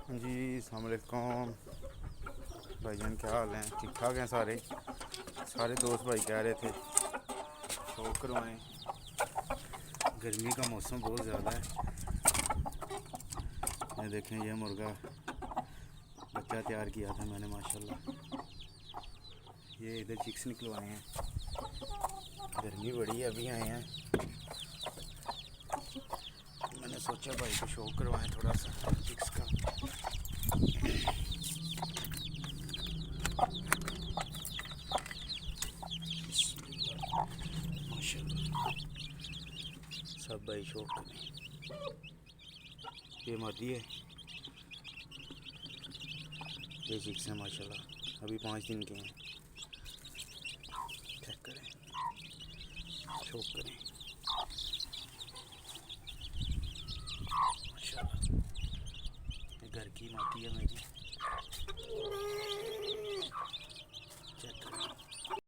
जी अस्सलाम वालेकुम भाईजान, क्या हाल हैं? ठीक ठाक हैं सारे। सारे दोस्त भाई कह रहे थे शौक करवाएं। गर्मी का मौसम बहुत ज़्यादा है। ये देखें, ये मुर्गा बच्चा तैयार किया था मैंने माशाल्लाह। ये इधर चिक्स निकलवाए हैं। गर्मी बड़ी है, अभी आए हैं। मैंने सोचा भाई को शौक करवाएं थोड़ा सा चिक्स का। माशाल्लाह सब भाई शौक करें। ये मादी है, ये चिक्स हैं माशाल्लाह, अभी 5 दिन के हैं। चेक करें, शौक करें माशाल्लाह। ये घर की मादी है मेरी।